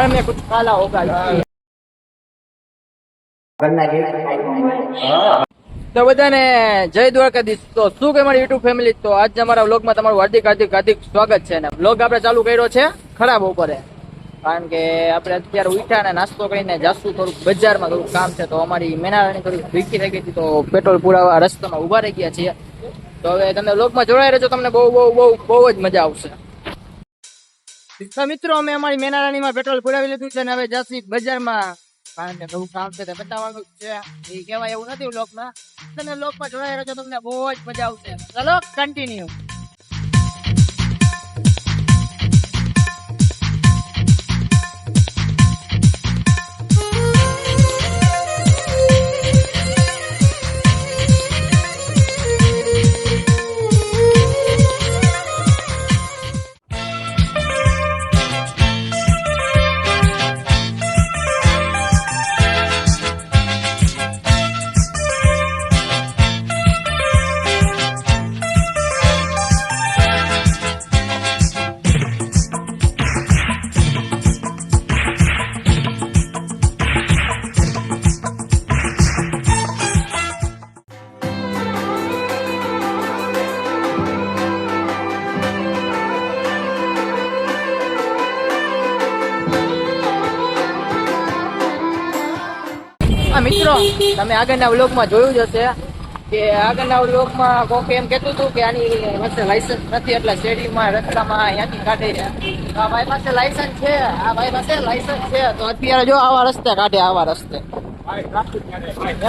दाल में कुछ काला होगा। તો બધાને જય દ્વારકાધીશ। તો શું કે મારી યુટ્યુબ ફેમિલી, તો આજ અમારા વ્લોગમાં તમારું હાર્દિક હાર્દિક હાર્દિક સ્વાગત છે ને વ્લોગ આપણે ચાલુ કર્યો છે ખરાબ બપોરે, કારણ કે આપણે અત્યારે ઉઠ્યા ને નાસ્તો કરીને જાસુ થોડુંક બજારમાં થોડુંક કામ છે, તો અમારી મેનારાની થોડીક ભીખી થઈ ગઈ હતી, તો પેટ્રોલ પુરાવા રસ્તામાં ઉભા રહી ગયા છીએ। તો હવે તમે વ્લોગમાં જોડાઈ રહેજો, તમને બહુ બહુ બહુ બહુ જ મજા આવશે। તો મિત્રો અમે અમારી મેનારાણીમાં પેટ્રોલ પુરાવી લીધું છે ને હવે જાસી બજારમાં, કારણ કે થોડું કામ છે તે બતાવવાનું છે, એ કહેવાય એવું નથી વ્લોગમાં। તમે વ્લોગમાં જોડાઈ રહેજો, તમને બહુ જ મજા આવશે। ચલો કન્ટિન્યુ। મિત્રો તમે આગળના વ્લોગમાં જોયું જ હશે કે આગળના વ્લોગમાં કોક એમ કહેતું હતું કે આની પાસે લાયસન્સ નથી, એટલે શેરીમાં રસ્તામાં અહીંયાથી કાઢે છે। તો આ ભાઈ પાસે લાયસન્સ છે, આ ભાઈ પાસે લાયસન્સ છે, તો અત્યારે જો આવા રસ્તે કાઢે, આવા રસ્તે।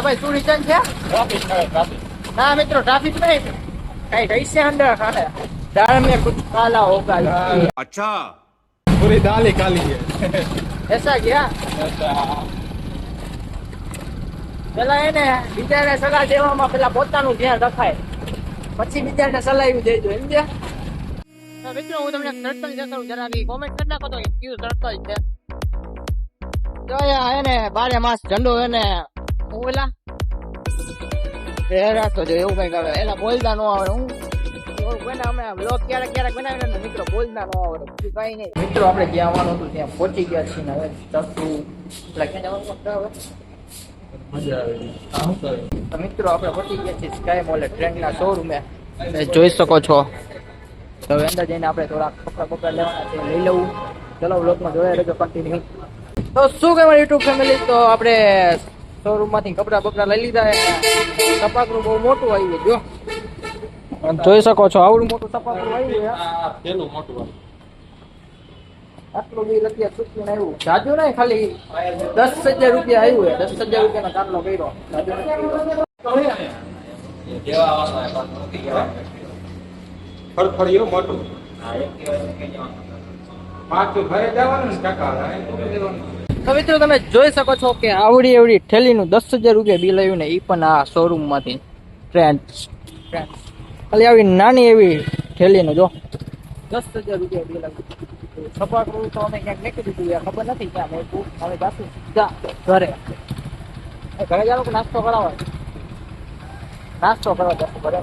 ભાઈ શું રીઝન છે? ના મિત્રો ટ્રાફિક નહીં, કઈ कैसे अंदर खाना दाल में कुछ काला होगा। अच्छा पूरी दाल ही काली है। ऐसा क्या? પેલા એને બીજાને સલાહ દેવામાં પેલા પોતાનું ધ્યાન રખાય, પછી બીજાને સલાહ દેજો, સમજ્યા? તો મિત્રો હું તમને સર્કલ જતો જરા કોમેન્ટ કરી નાખો તો ક્યુ સર્કલ છે। તો એને 12 માસ ઝંડો એને હું પેલા રાખતો જો એવું કઈક આવે, એના બોલતા ન આવડે। હું અમે વ્લોગ ક્યારેક ક્યારેક બનાવીને મિત્રો બોલતા ન આવડે, બીજું કઈ નહીં। મિત્રો આપણે જ્યાં આવવાનું હતું ત્યાં પહોંચી ગયા છીએ ને હવે ચતું એટલે ક્યાં જવાનું હવે તો મિત્રો આપણે પહોંચી ગયા છીએ સ્કાય મોલ ટ્રેન્ડના શોરૂમે, જોઈ શકો છો। તો હવે અંદર જઈને આપણે થોડા કપડા બપડા લેવાના છે, લઈ લઉં। ચલો વ્લોગમાં જોડાઈ રહેજો કન્ટિન્યુ। તો શું કે મારી યુટ્યુબ ફેમિલી, તો આપણે શોરૂમમાંથી કપડા બપડા લઈ લીધા, સપાકરું બહુ મોટું આવ્યું, જો જોઈ શકો છો આવડું મોટું સપાકરું આવ્યું મોટું। આટલું બી અત્યારે ચૂકીને આવ્યું, જાજુ નહીં, ખાલી 10,000 રૂપિયા આવ્યું છે, 10,000 રૂપિયાનો કાટલો કર્યો, ફળફળિયો મોટું તો મિત્રો તમે જોઈ શકો છો કે આવડી એવડી થેલીનું 10,000 રૂપિયા બિલ આવ્યું ને, એ પણ આ શોરૂમ માંથી ટ્રેન્ડ ખાલી આવી નાની એવી થેલીનું જો 10,000 રૂપિયા બિલ આવ્યું। સપાટું તો અમે ક્યાંક નીકળી દીધું, ખબર નથી ક્યાં મેં હવે જાશું સીધા ઘરે જાવ કે નાસ્તો કરાવો, નાસ્તો કરવા જશું ઘરે।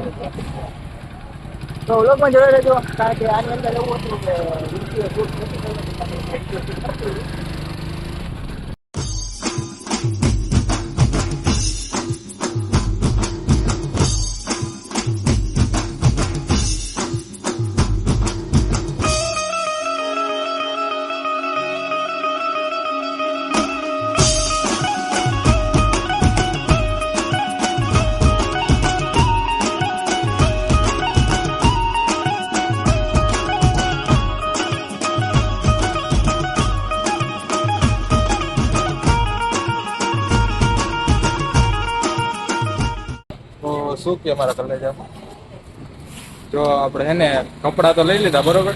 તો વ્લોગમાં જોડે રહેજો, કારણ કે આની અંદર એવું હતું કે વિડીયો શૂટ નથી કર્યો। શું કે અમારા કલેજામાં જો આપણે હે ને કપડા તો લઈ લીધા, બરોબર?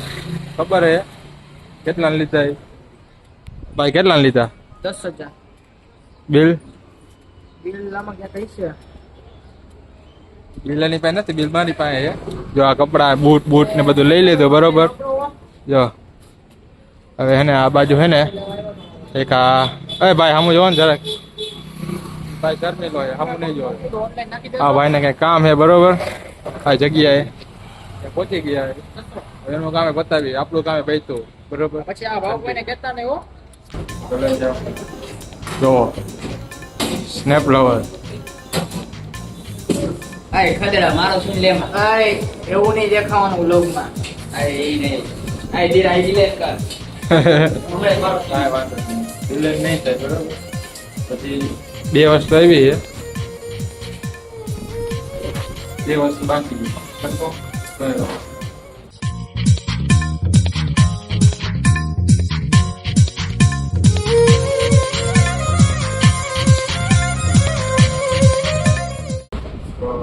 ખબર હે કેટલા લીધા ભાઈ? કેટલા લીધા? 10,000 બિલ આમાં ક્યાં કઈ છે? બિલ એની પાસે નથી, બિલ મારી પાસે છે। જો આ કપડા બૂટ ને બધું લઈ લીધું, બરોબર? જો હવે હે ને આ બાજુ હે ને એક આ ભાઈ સામું જોવો ને જરાક, ભાઈ ઘરની લો સામું નહીં જોવો। હા ભાઈ ને કઈ કામ હે, બરોબર? આ જગ્યાએ પહોંચી ગયા, એનું કામે બતાવી, આપણું કામે પૈતું, બરોબર? પછી આ ભાવ કોઈને કહેતા નહીં હો, જો સ્નેપ લવર આય ખદેડા મારો સુન લે માં આય એવું નહીં દેખાવાનું વ્લોગમાં આય એ નહીં આય ડિલેટ કર હમણાં મારો કાંઈ વાંધો નહીં ડિલેટ નહીં થાય બરોબર પછી બે વસ્તુ આવી છે બે વસ્તુ બાકી બરોબર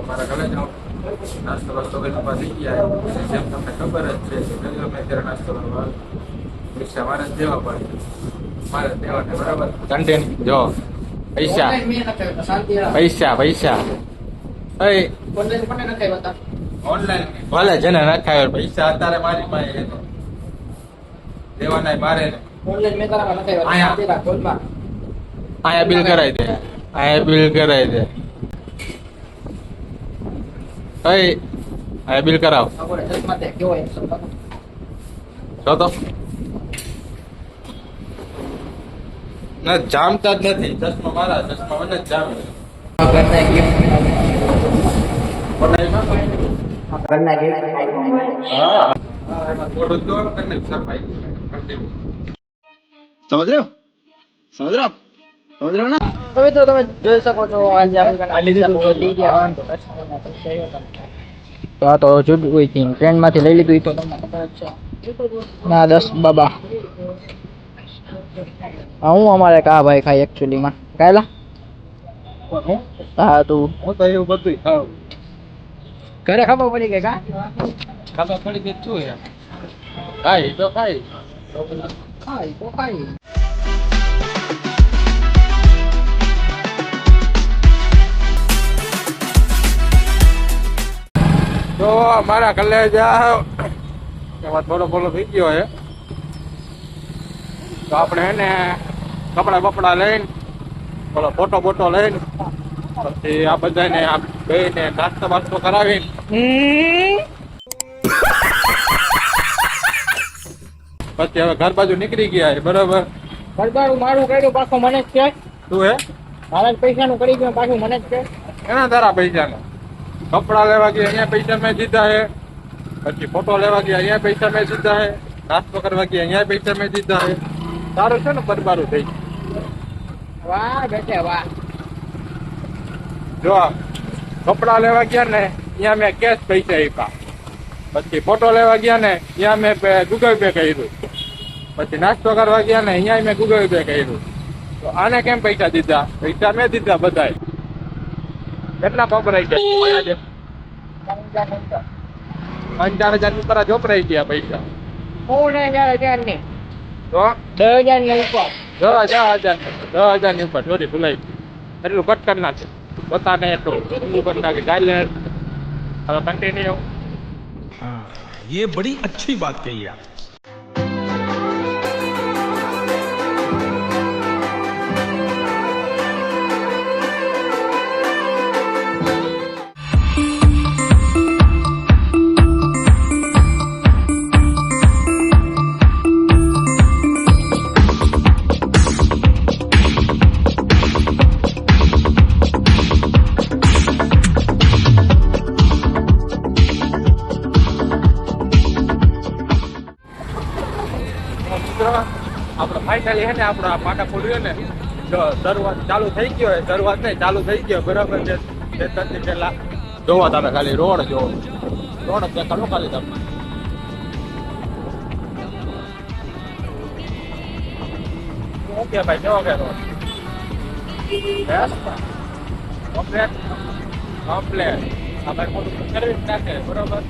મારા ઘરે જાઓ નાસ્તો વાસ્તો કરવા થઈ ગયા જેમ તમને ખબર જ છે કે ગમે ત્યારે નાસ્તો કરવા પૈસા મારે જ દેવા પડે મારે જ દેવાને બરાબર કન્ટેન્ટ જો પૈસા પૈસા પૈસા ઓનલાઈન ભલે જેને નખાય પૈસા અત્યારે મારી પાસે દેવાના મારે અહીંયા બિલ કરાવી દે અહીંયા બિલ કરાવી દે આ બિલ કરાવ જો તો ના જામતા જ નથી ચશ્મા મારા ચશ્મા મને જ જામે समझ रहे हो समझ रहे हो आप समझ रहे हो ना હવે તો તમે જોઈ શકો છો આજે તો આ તો જુદું કોઈ થી ટ્રેન માંથી લઈ લીધું તો તમને ખબર જ છે ના 10 બાબા હું અમારે કા ભાઈ ખાઈ એકચ્યુઅલી માં કાયલા હા તું હું તો એવું બધું ખાવ ઘરે ખબર પડી ગઈ કા ખાવા પડી ગઈ શું યાર ખાઈ તો ખાઈ ખાઈ તો ખાઈ તો મારા કલેજા એમાં થોડો બોલો થઈ ગયો છે તો આપણે હે ને કપડા બપડા લઈને થોડો ફોટો બોટો લઈને પછી આ બધાને આ બેને નાસ્તો બાસ્તો કરાવીને પછી હવે ઘર બાજુ નીકળી ગયા છે બરોબર ઘરબારું મારું કર્યું પાછો મને જ છે શું હે મારા પૈસાનું કરી ગયું પાછું મને જ છે એના તારા પૈસાને કપડા લેવા ગયા અહીંયા પૈસા મેં દીધા છે પછી ફોટો લેવા ગયા અહીંયા પૈસા મેં દીધા છે નાસ્તો કરવા ગયા અહીંયા પૈસા મેં દીધા છે તારું છે ને બરબારું થઈ વાહ બેટે વાહ જો કપડા લેવા ગયા ને અહીંયા મેં કેશ પૈસા આપ્યા પછી ફોટો લેવા ગયા ને અહીંયા મેં ગૂગલ પે કર્યું પછી નાસ્તો કરવા ગયા ને અહીંયા મેં ગૂગલ પે કર્યું તો આને કેમ પૈસા દીધા પૈસા મેં દીધા બધાય કેટલા વપરાઈ ગયા 5,000 ની પર વપરાઈ ગયા પૈસા હું ને હજાર ની તો 10,000 ની ઉપર 10,000 ની ઉપર ચોરી ભૂલાઈ એટલું કટ કરી નાખે પોતાને એટલું કરી નાખે ગાય હવે કન્ટિન્યુ हाँ ये बड़ी अच्छी बात कही आप આપણે ફાઇનલી હે ને આપણા પાટા ફોડ્યો ને જો શરૂઆત ચાલુ થઈ ગયો હોય શરૂઆત નહીં ચાલુ થઈ ગયો બરાબર છે બે ત્રણ દી પહેલા જોવા તમે ખાલી રોડ જોવો રોડ જ દેખાડો ખાલી તમે ઓકે ભાઈ કેવો કે રોડ કમ્પ્લેટ કમ્પ્લેટ આ ભાઈ મોટું કરવી જ નાખે બરોબર